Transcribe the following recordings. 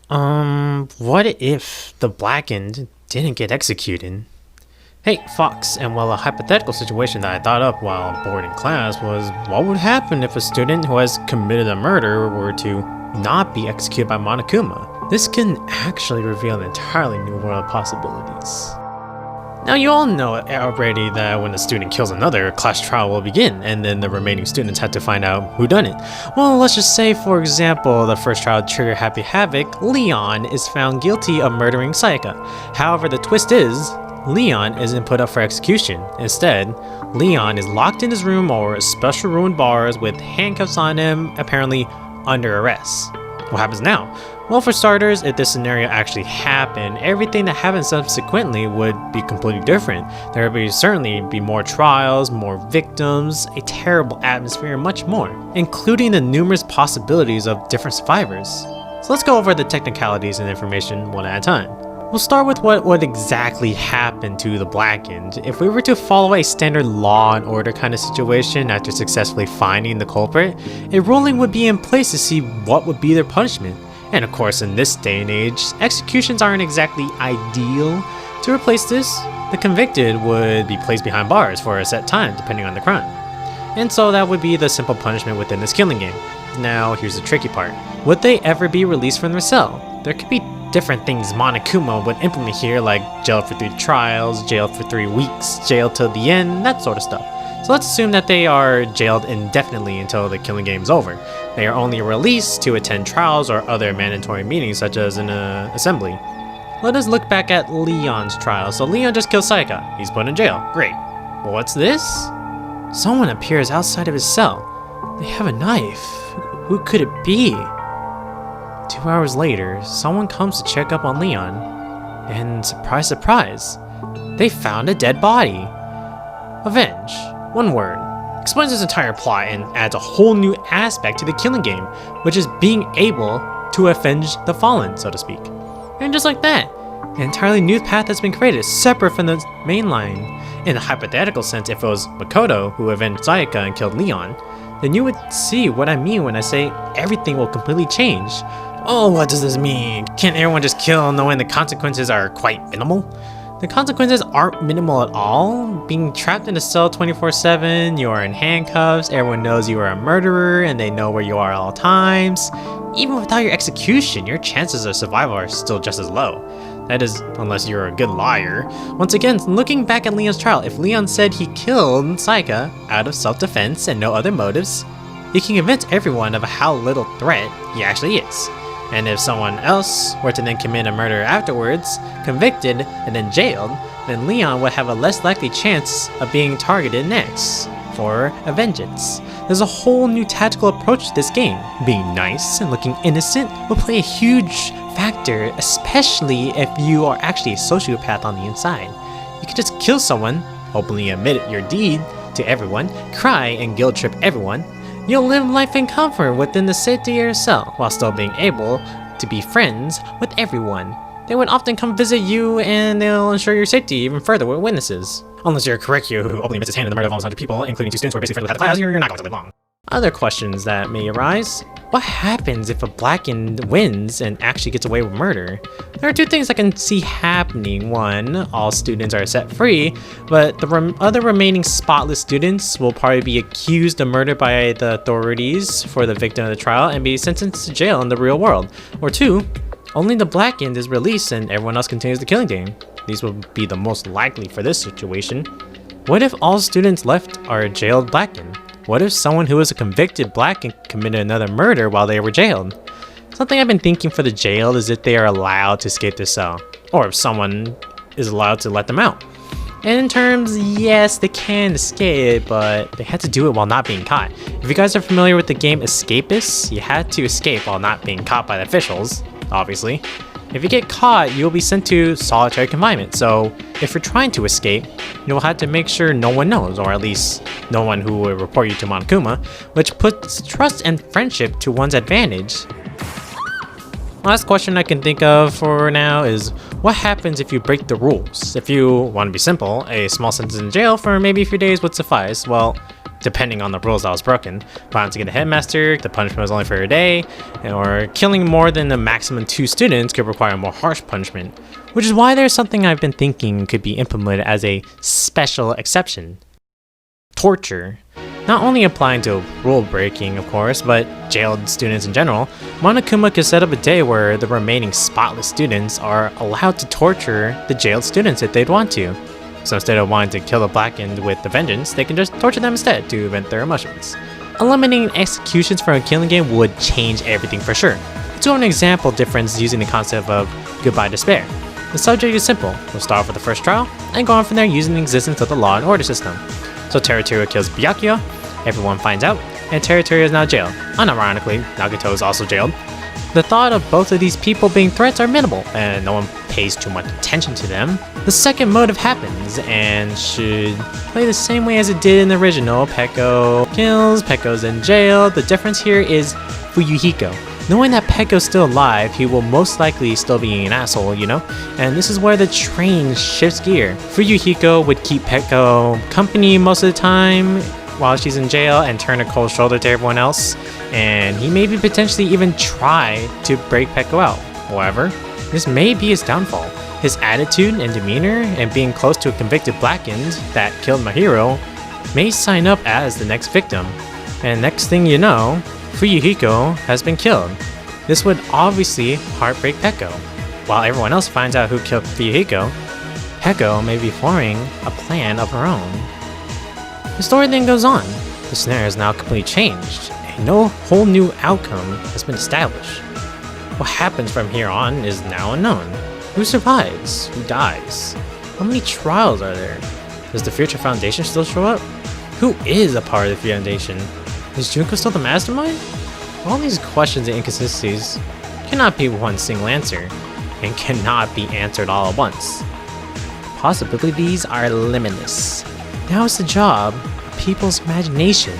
What if the blackened didn't get executed? Hey, Fox, and well, a hypothetical situation that I thought up while bored in class was what would happen if a student who has committed a murder were to not be executed by Monokuma? This can actually reveal an entirely new world of possibilities. Now, you all know already that when a student kills another, a class trial will begin, and then the remaining students have to find out who done it. Well, let's just say, for example, the first trial trigger Happy Havoc, Leon is found guilty of murdering Sayaka. However, the twist is, Leon isn't put up for execution. Instead, Leon is locked in his room or special ruined bars with handcuffs on him, apparently under arrest. What happens now? Well, for starters, if this scenario actually happened, everything that happened subsequently would be completely different. There would certainly be more trials, more victims, a terrible atmosphere, and much more, including the numerous possibilities of different survivors. So let's go over the technicalities and information one at a time. We'll start with what would exactly happen to the blackened. If we were to follow a standard law and order kind of situation after successfully finding the culprit, a ruling would be in place to see what would be their punishment. And of course, in this day and age, executions aren't exactly ideal. To replace this, the convicted would be placed behind bars for a set time, depending on the crime. And so that would be the simple punishment within this killing game. Now, here's the tricky part. Would they ever be released from their cell? There could be different things Monokuma would implement here, like jail for 3 trials, jail for 3 weeks, jail till the end, that sort of stuff. So let's assume that they are jailed indefinitely until the killing game is over. They are only released to attend trials or other mandatory meetings such as an assembly. Let us look back at Leon's trial. So Leon just killed Sayaka. He's put in jail. Great. But what's this? Someone appears outside of his cell. They have a knife. Who could it be? 2 hours later, someone comes to check up on Leon. And surprise, surprise, they found a dead body. Avenge. One word. Explains this entire plot and adds a whole new aspect to the killing game, which is being able to avenge the fallen, so to speak. And just like that, an entirely new path has been created, separate from the main line. In a hypothetical sense, if it was Makoto who avenged Sayaka and killed Leon, then you would see what I mean when I say everything will completely change. Oh, what does this mean? Can't everyone just kill knowing the consequences are quite minimal? The consequences aren't minimal at all. Being trapped in a cell 24/7, you are in handcuffs, everyone knows you are a murderer and they know where you are at all times. Even without your execution, your chances of survival are still just as low. That is, unless you're a good liar. Once again, looking back at Leon's trial, if Leon said he killed Sayaka out of self-defense and no other motives, he can convince everyone of how little threat he actually is. And if someone else were to then commit a murder afterwards, convicted, and then jailed, then Leon would have a less likely chance of being targeted next for a vengeance. There's a whole new tactical approach to this game. Being nice and looking innocent will play a huge factor, especially if you are actually a sociopath on the inside. You could just kill someone, openly admit your deed to everyone, cry and guilt trip everyone. You'll live life in comfort within the safety of your cell, while still being able to be friends with everyone. They would often come visit you and they'll ensure your safety even further with witnesses. Unless you're a Correcchio who openly admits his hand in the murder of almost 100 people, including 2 students who are basically friends with half the class, you're not going to live long. Other questions that may arise. What happens if a blackened wins and actually gets away with murder? There are 2 things I can see happening. One, all students are set free, but the other remaining spotless students will probably be accused of murder by the authorities for the victim of the trial and be sentenced to jail in the real world. Or 2, only the blackened is released and everyone else continues the killing game. These will be the most likely for this situation. What if all students left are jailed blackened? What if someone who was a convicted blackened committed another murder while they were jailed? Something I've been thinking for the jailed is if they are allowed to escape their cell, or if someone is allowed to let them out. And in terms, yes, they can escape, but they had to do it while not being caught. If you guys are familiar with the game Escapists, you had to escape while not being caught by the officials, obviously. If you get caught, you'll be sent to solitary confinement, so if you're trying to escape, you'll have to make sure no one knows, or at least no one who will report you to Monokuma, which puts trust and friendship to one's advantage. Last question I can think of for now is, what happens if you break the rules? If you want to be simple, a small sentence in jail for maybe a few days would suffice. Well, depending on the rules that was broken. Violence against the headmaster, the punishment was only for a day, or killing more than the maximum 2 students could require a more harsh punishment, which is why there's something I've been thinking could be implemented as a special exception. Torture. Not only applying to rule breaking, of course, but jailed students in general, Monokuma could set up a day where the remaining spotless students are allowed to torture the jailed students if they'd want to. So instead of wanting to kill the blackened with the vengeance, they can just torture them instead to vent their emotions. Eliminating executions from a killing game would change everything for sure. To an example difference using the concept of goodbye despair. The subject is simple. We'll start off with the first trial, and go on from there using the existence of the law and order system. So Territorio kills Byakuya, everyone finds out, and Territorio is now jailed. Unironically, Nagato is also jailed. The thought of both of these people being threats are minimal, and no one pays too much attention to them. The second motive happens, and should play the same way as it did in the original. Peko kills, Peko's in jail. The difference here is Fuyuhiko. Knowing that Peko's still alive, he will most likely still be an asshole, you know? And this is where the train shifts gear. Fuyuhiko would keep Peko company most of the time while she's in jail and turn a cold shoulder to everyone else, and he maybe potentially even try to break Peko out. However, this may be his downfall. His attitude and demeanor and being close to a convicted blackened that killed my hero may sign up as the next victim. And next thing you know, Fuyuhiko has been killed. This would obviously heartbreak Peko. While everyone else finds out who killed Fuyuhiko, Peko may be forming a plan of her own. The story then goes on. The scenario is now completely changed, and no whole new outcome has been established. What happens from here on is now unknown. Who survives? Who dies? How many trials are there? Does the Future Foundation still show up? Who is a part of the Foundation? Is Junko still the mastermind? All these questions and inconsistencies cannot be one single answer, and cannot be answered all at once. Possibilities are limitless. Now it's the job of people's imagination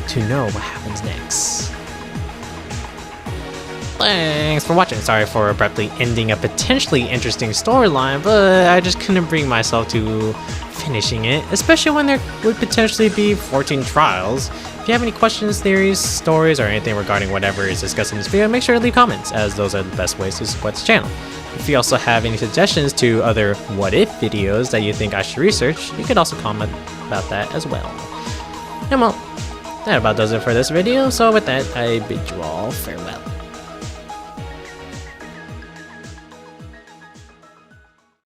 to know what happens next. Thanks for watching. Sorry for abruptly ending a potentially interesting storyline, but I just couldn't bring myself to finishing it, especially when there would potentially be 14 trials. If you have any questions, theories, stories, or anything regarding whatever is discussed in this video, make sure to leave comments, as those are the best ways to support this channel. If you also have any suggestions to other what-if videos that you think I should research, you could also comment about that as well. And well, that about does it for this video, so with that, I bid you all farewell.